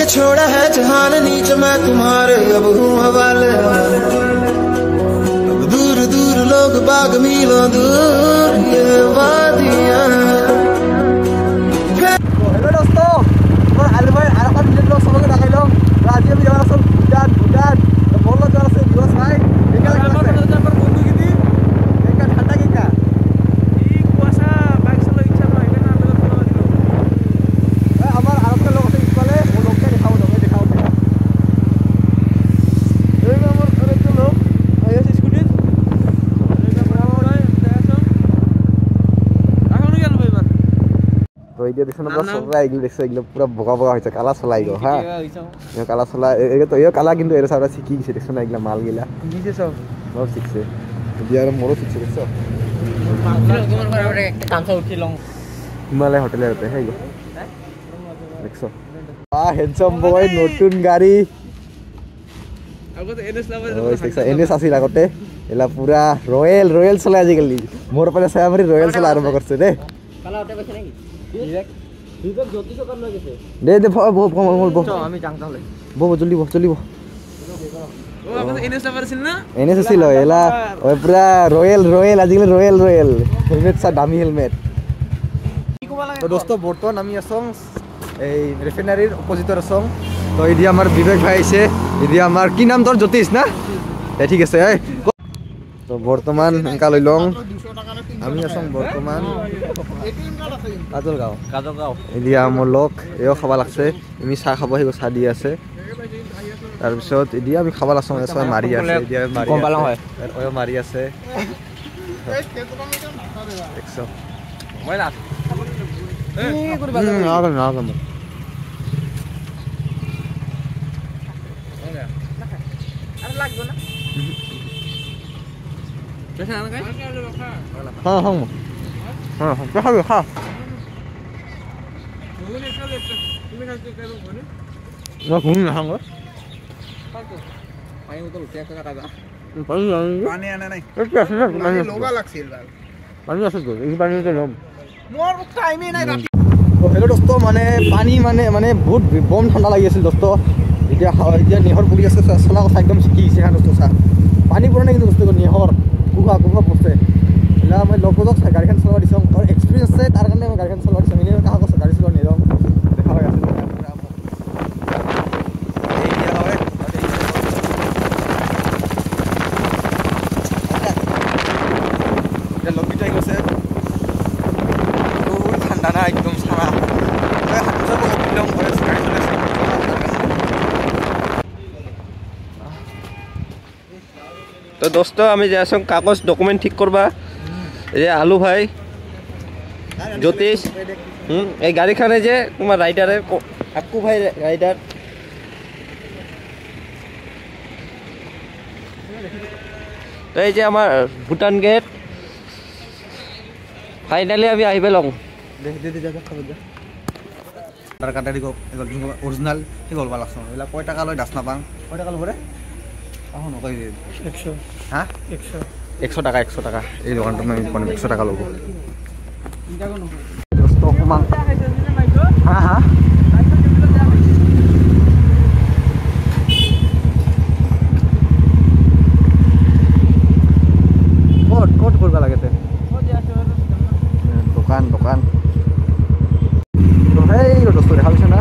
के छोड़ा है जहान नीच मैं तुम्हारे अब हूँ हवाले अब दूर दूर लोग बाग मीलों दूर ये वादियां हेलो दोस्तों मैं अलवर आराफात मिलियन लोग सबके डाल लो आज ये भी हमारा सब भूटान भूटान तो बोलो जरा से दिवस भाई निकल के पर बंधु की दिन एक का ठंडा के का ई कुआसा बाइक चलो इच्छा लो है ना मेरे फॉलो दिलो हमार आराम के लोग से इक्वल है वो लोग के दिखाओ दो मैं दिखाओ ये हमार अरे चलो आया से स्कूटी अरे बराबर है देखो এখন গেল ভাইবার তো এই যে দেখছেন আমরা সবাই এগুলো দেখছো এগুলো পুরো বগা বগা হইছে কালা চলাই গো হ্যাঁ এই কালা চলা এই তো এই কালা কিন্তু এর সারা শিখি গেছে দেখছো না এগুলা মাল গিলা নিচে সব সব শিখছে দিয়ার মোরো শিখছে দেখছো তোমার ঘরে একটা কাঁচা উঠি লং হিমালয় হোটেলে হতে হ্যাঁ গো দেখছো হ্যান্ডসাম বয় নতুন গাড়ি আগতে এনএস লাভার দেখছো এনএস আসিল আগতে এলা পুরা রয়্যাল রয়্যাল চলে আজিকালি মোর পালে সায়ামরি রয়্যাল চলা আরম্ভ করছে দে কালা উঠে বসে নাকি বিবেক জ্যোতিষ কার না গেছে দে দে বল আমি যাং তাহলে বল জলদি ও আপনি এনএস লাভার ছিল না এনএস ছিল এলা ওই পুরা রয়্যাল রয়্যাল আজিকালি রয়্যাল রয়্যাল হেলমেট সা দামি হেলমেট তো দোস্ত বর্তমান আমি আসং এই রিফাইনারির অপোজিটর আসং তো এদি আমার বিবেক ভাই আইছে এদি আমার কি নাম তোর জ্যোতিষ না ঠিক আছে তো বর্তমান এনকা লইলং আমি আসং বর্তমান কাজলগাঁও এদিয়া আমার লোক এও খাবা লাগছে আমি চাহ খাব আহিব চাহ দি আছে তাৰপিছত এদিয়া আমি খাবা লাগছো সবাই মাৰি আছে এদিয়া মাৰি আছে দেখছো মই না এই কৰিবা না আর লাগবে না কেসা না গায় হ্যাঁ দেখা খা তুমি খাইতে কেন বলে না ঘুম না হাঙ্গ পানি বোতল উঠে একটা কাটা পানি আনে নাই পানি লোগা লাগছিল পানি আছে তো এই পানিতে লম মোর টাইমে নাই রাতি তো হেলো দোস্ত মানে পানি মানে বহুত বম ঠান্ডা লাগি আছিল দোস্ত এতিয়া নিহৰ পৰি আছে চলা কথা একদম শিকি গৈছে হা দোস্ত চা পানী পৰা নাই কিন্তু দোস্ত নিহৰ কুহা পড়ছে এলা মই লগজক গাড়ীখন চলাব দিছোঁ আৰু এক্সপিৰিয়েঞ্চ আছে তাৰ কাৰণে মই গাড়ীখন চলাব দিছোঁ এনে কাহ কৈছে গাড়ী চলাব নিদম দেখা হৈ আছে লগকেইটা গৈছে ঠাণ্ডা না একদম চাৰা একদম গাড়ী চলাইছে তো দোস্ত আমি যাইছো কাগজ ডকুমেন্ট ঠিক করবা এই আলু ভাই জ্যোতিষ এই গাড়িখানে যে তোমার রাইডারে আকু ভাই রাইডার তো এই যে আমার ভুটান গেট ফাইনালি আমি আহিবে লং অরিজিনাল সেই গল্প লাগছ এইবিলাক কয় টাকা লয় দাস নাপাং কয় টাকা ল'ব এখন নকয় 100 হ্যাঁ 100 টাকা এই দোকানটা আমি 100 টাকা লব দোস্ত কমান হ্যাঁ কোড করবা লাগেতে দোকান তো এই দোস্ত দেখা পাইছ না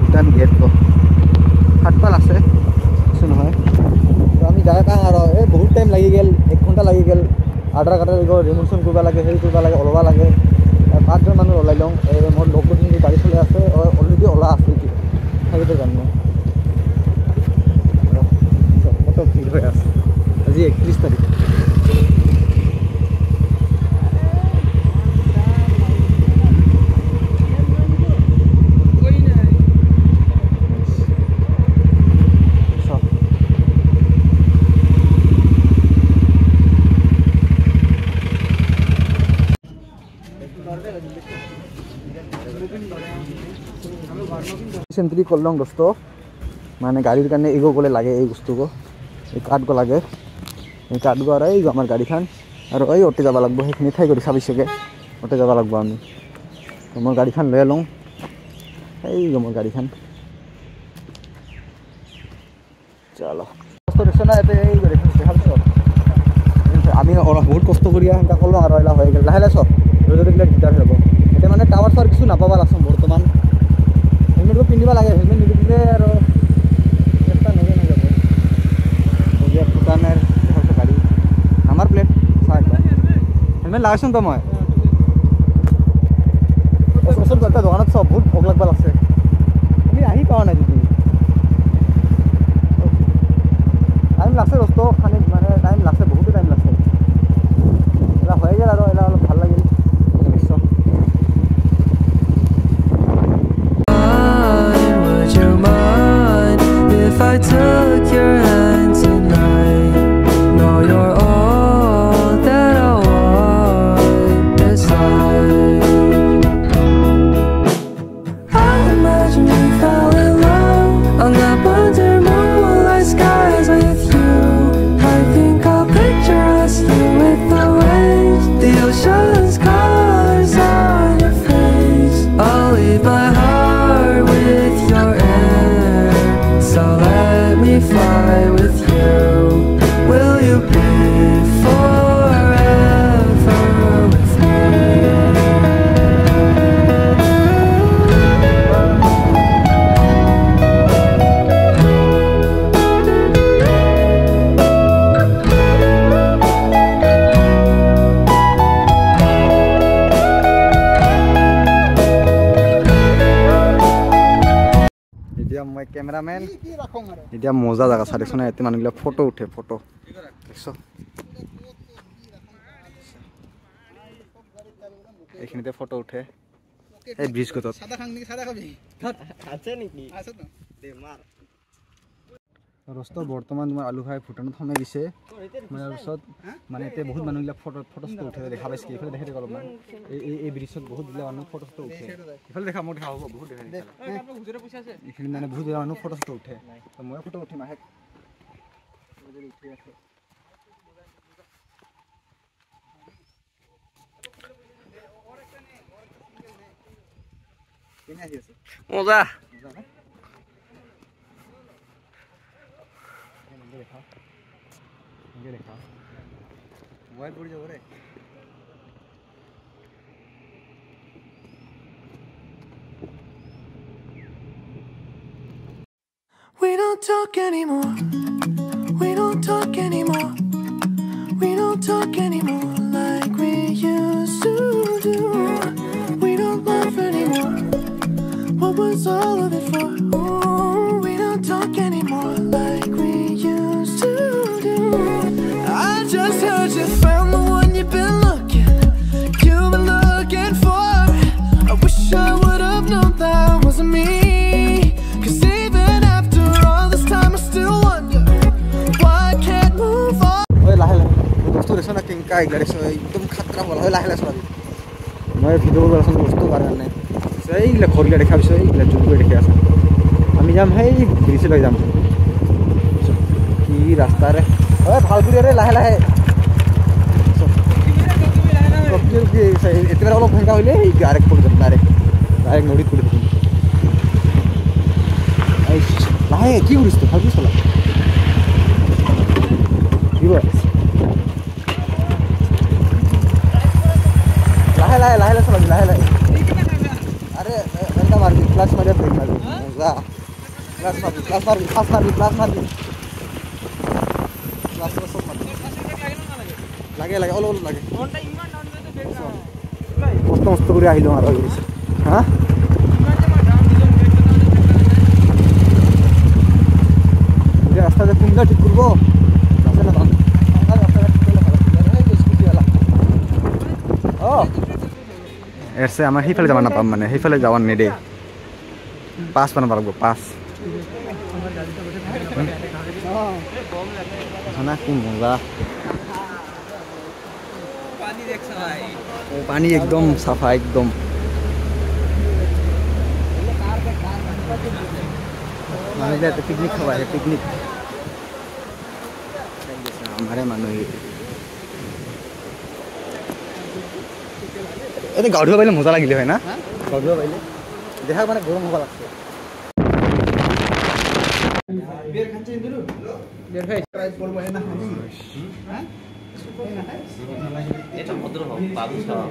ভুটান গেট তো হাটপাল আছে কিছু নহয় তো আমি জায়গা কাঁ আৰু এই বহুত টাইম লাগি গেল 1 ঘণ্টা লাগি গেল আধাৰ কাৰ্ডৰ ৰিমুভেশ্যন কৰিব লাগে হেৰি কৰিব লাগে ওলাব লাগে 5জন মানুহ ওলাই লওঁ এই মোৰ লগৰ যোনটো গাড়ী চলাই আছে অলৰেডি ওলা আছে সেইটো জানো কত ভিৰ হৈ আছে আজি 31 তাৰিখ सेंट्री कर लूँ दोस्तों माने गाड़ी कारण एगो गले लगे ये बस्तु को कार्ड को लगे कार्ड को और हमारे गाड़ी खान और ओटे जाबा लगब সেইখিনি ঠাই কৰি চাবিছকে ওটে যাবা লাগব আমি মোৰ গাড়ীখন লৈ লওঁ এই মোৰ গাড়ীখন চলো কষ্ট দেখছো না এতে এই করে দেখাচ্ছো আমি বহুত কষ্ট করি সেনেকা করলো আর এলা হয়ে গেল লাহে লাহে সব রোদে দিলে দিগদার হব এটা মানে টাৱাৰ চাৱাৰ কিছু নাপাবা লাচোন বৰ্তমান হেলমেটটো পিন্ধিব লাগে হেলমেট নিপিন্ধিলে আৰু চেষ্টা নগে যাব বঢ়িয়া ভূটানৰ দেখাইছে গাড়ী নাম্বাৰ প্লেট চাই হেলমেট লাগাইছোন তো মই ওচৰত এটা দোকানত চব বহুত ভোক লাগবা লাগছে আমি আহি পোৱা নাই যদি টাইম লাগছে দোস্ত খানি মানে টাইম লাগছে বহুতো টাইম লাগছে এলা হয়ে গেল আৰু এলা অলপ ভাল লাগিল নিশ্চয় Would you mind if I took your hand tonight? No, you're all that I want beside. I imagine we fell in love on the under moonlight skies with you. I think I'll picture us here with the waves, the ocean's colors on your face. I'll leave my heart with your air, so let me fly with you. Will you be forever with me? এতিয়া মই cameraman এতিয়া মজা জাগা চাই দেখছো না ইয়াতে মানুহবিলাক ফটো উঠে ফটো দেখছো এইখিনিতে ফটো উঠে এই ব্ৰিজ গতত ৰস্ত বৰ্তমান তোমাৰ আলু খাই ভূটানত সোমাই দিছে মানে তাৰপিছত মানে এতিয়া বহুত মানুহবিলাক ফটো উঠে দেখা পাইছে এইফালে দেখি দেখো অলপমান এই ব্ৰিজত বহুত বিলাক মানুহ ফটো উঠে এইফালে দেখা মোৰ দেখা হ'ব বহুত দেখা এইখিনি মানে বহুত মানুহ ফটো উঠে মই ফটো উঠিম আহে মজা মোবাইল পড়ে যাবো রে We don't talk anymore. We don't talk anymore. We don't talk anymore like we used to do. We don't laugh anymore. What was all of it for? Ooh, we don't talk anymore like we used to do. I just heard you found the one you've been looking for. I wish I would have known that wasn't me. 'Cause even after all this time I still wonder why I can't move on. ওই লাহে লাহে বস্তু দেখছো না কিংকা এগুলা দেখছো একদম খাতরা বলা হয় লাহে লাহে চলাবি মই ভিডিও কৰিব আছো বস্তু কাৰণে এইগুলা ঘৰগিলা দেখা পাইছো এইগুলা জুমকৈ দেখি আছে আমি যাম সেই ব্ৰিজ লৈ যাম কি ৰাস্তাৰে ঐ ভাল কৰি ৰে লাহে লাহে এতিয়া অলপ ভেংকা হইলে এই ডাইৰেক্ট পৰি যাম ডাইৰেক্ট নদীত পৰি থাকিম লাহে কি কৰিছ তই ভালকৈ চলা দিব লাহে লাহে লাহে লাহে চলাবি লাহে লাহে আরে এটা মারবি ক্লাস মারিয়া ব্রেক মারবি মজা ক্লাস মারবি ক্লাস মারবি ক্লাস মারবি ক্লাস মারবি ক্লাস সব মারবি লাগে লাগে অলপ লাগে কোনটা ইমান ডাউন করে তো ব্রেক না কষ্ট কষ্ট করে আইলো আর হইছে হ্যাঁ এই রাস্তাটা কোনটা ঠিক করব রাস্তা না রাস্তাটা ঠিক করলে ভালো এই স্কুটি वाला ও এসে আমার সেইফালে যাব নাপাম মানে সেইফালে যাওয়ার নেদে পাস বানাব লাগব পাস না কি মজা পানি দেখছ ভাই ও পানি একদম সাফা একদম মানে এটা পিকনিক খাওয়া है पिकनिक हमारे মানুষ এতে গাড়ি পাইলে মজা লাগিলে হয় না গাড়ি পাইলে দেখা মানে গরম হবা লাগছে বিয়ার খাচ্ছে ইন্দুরু বিয়ার খাই প্রাইস বলবো না হ্যাঁ এটা ভদ্র হোক বাবু সব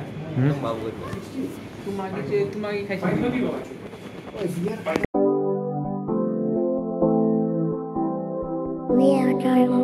বাবু করবে তোমাকে খাইছি We are Carlo.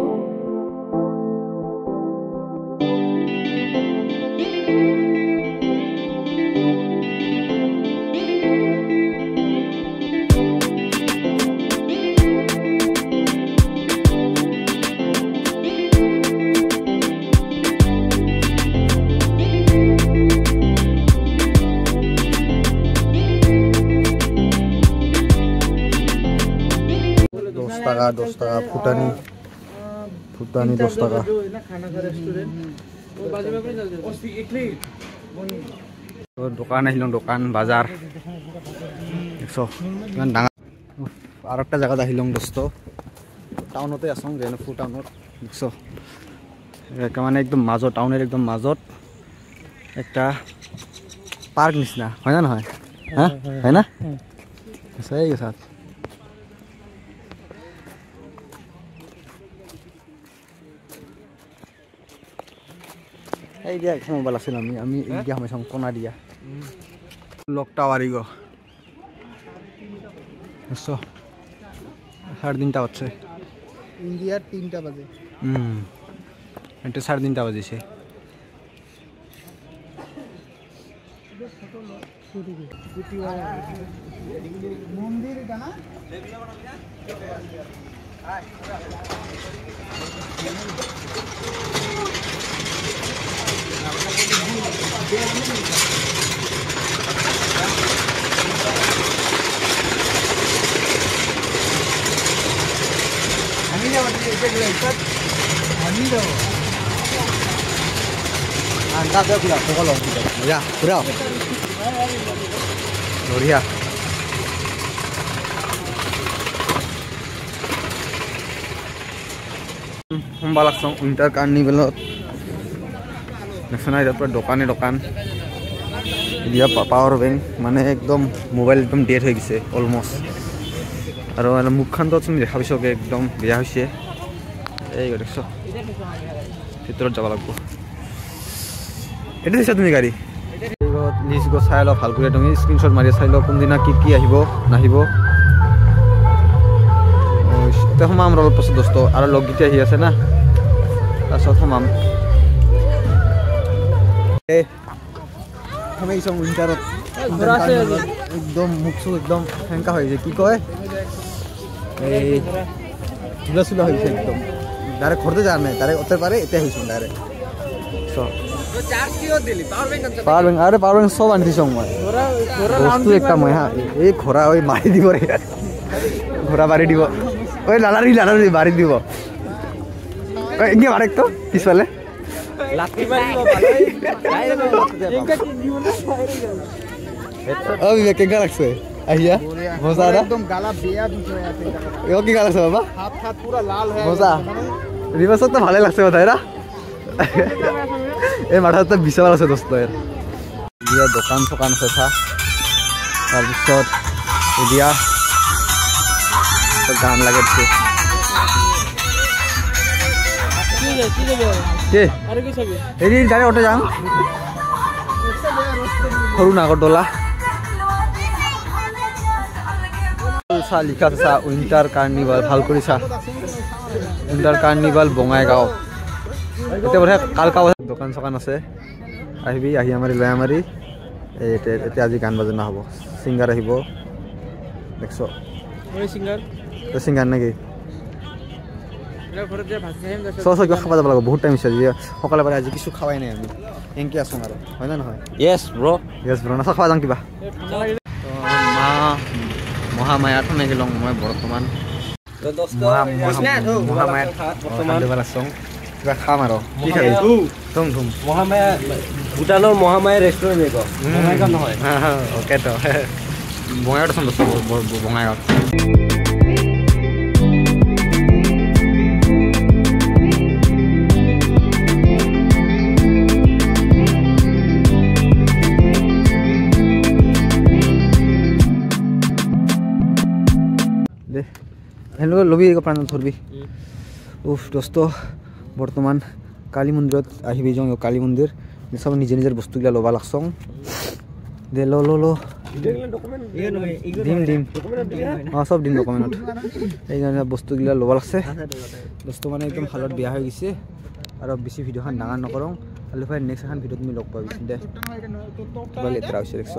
$10 ফুটানি ফুটানি $10 দোকান আহিলাম দোকান বাজার দেখছো ইমান ডাঙৰ আৰু একটা জায়গাত আহিলাম দোস্ত টাউনতে আছো ৰেণুপুৰ টাউনত দেখছো মানে একদম মাজত টাউনের একদম মাজত একটা পার্ক নিচিনা হয় না নহয় হ্যাঁ হয় না সেই কথা এই দিয়া মোবাইল আছিল আমি দিয়া হমেশা কোনা দিয়া লক টাওয়ারি গো বুঝছো 3:30 হচ্ছে ইন্ডিয়ার 3টা বাজে এটা 3:30 বাজেছে মন্দির গানা anda veo que la pongo los ya cuidado gloria humbalakson winter carnival national এর দোকানে দোকান দিয়া পাওয়ার ব্যাংক মানে একদম মোবাইল একদম ডেড হয়ে গেছে অলমোস্ট আৰু মুখখান তো তুমি দেখা পাইছো একদম বেয়া হৈছে এই দেখছো ভিতৰত যাব লাগিব এটা দিছা তুমি গাড়ী লিষ্ট গো চাই ল ভাল করে তুমি স্ক্রিনশট মারি চাই ল কোনদিনা কি আহিব নাহিব এটা সোমাম অলপ পাছত দোস্ত আৰু লগগীতে আহি আছে না তাৰপিছত সোমাম হমেশা উইন্টারত একদম মুখছো একদম হেংকা হৈ যায় কি কয় এই ধুলা চুলা হৈছে একদম ডাইরেক্ট ঘরতে যাওয়ার নাই ডাইরেক্ট ওতে পারে এতে হয়েছিল ডাইরেক্ট পাওয়ার ব্যাংক আরে পাওয়ার ব্যাংক সব আনছি সময় বস্তু একটা মই হ্যাঁ এই ঘোড়া ওই মারি দিব রে ঘোড়া বাড়ি দিব ওই লালারি বাড়ি দিব এগে মারেক তো পিছফালে কেঙ্কা লাগছে আহিয়া মজা একদম গালা বেয়া বিষয় আছে এও কি লাগছে বাবা হাত হাত পুরা লাল হয়ে মজা রিভার্সত তো ভালো লাগছে কথা এরা এই মাথাত তো বিশাল আছে দোস্ত এর দিয়া দোকান ফোকান আছে চা তাৰপিছত দিয়া গান লাগেছে কে এই গাড়ি অটো যাম সৰু নাগৰদলা চা লিখা আছে চা উইন্টার কার্নিভাল ভাল করে চা উইন্টার কার্নিভাল বঙাইগাঁও এটা বোধহয় কালকা দোকান চোকান আছে আহিবি আহি আমারি লৈ আমারি এতিয়া আজি গান বাজনা হ'ব সিঙ্গার আহিব দেখছো সিঙ্গার নাকি কিবা খাব যাব লাগিব বহুত টাইম হৈছে সকালে পাৰে আজি কিছু খাৱাই নাই আমি এংকে আছো আৰু হয় না নহয় ইয়েস ব্ৰো না খাৱা যাম কিবা মহামায়াত সোমাই গেলং মই বৰ্তমান মহামায়াত বৰ্তমান কিবা খাম আৰু কি খাবি ধুম মহামায়া ভূটানৰ মহামায়া ৰেষ্টুৰেণ্ট এগ বঙাইগাঁও নহয় অ'কে তো বঙাইগাঁৱত আছো দোস্ত বঙাইগাঁৱত হেল্ল' লবি প্ৰাণ ধৰবি উফ দোস্ত বৰ্তমান কালী মন্দিৰত আহিবি যাওঁ কালী মন্দিৰ সব নিজে নিজৰ বস্তুগিলা ল'বা লাগছং দে ল দিম সব দিম ডকুমেণ্টত সেইকাৰণে বস্তুগিলা ল'ব লাগছে বস্তু মানে একদম হালত বেয়া হৈ গৈছে আৰু বেছি ভিডিঅ'খন ডাঙৰ নকৰোঁ কালি নেক্সট এখন ভিডিঅ'ত তুমি লগ পাবি দে লেতেৰা হৈছে দেখছ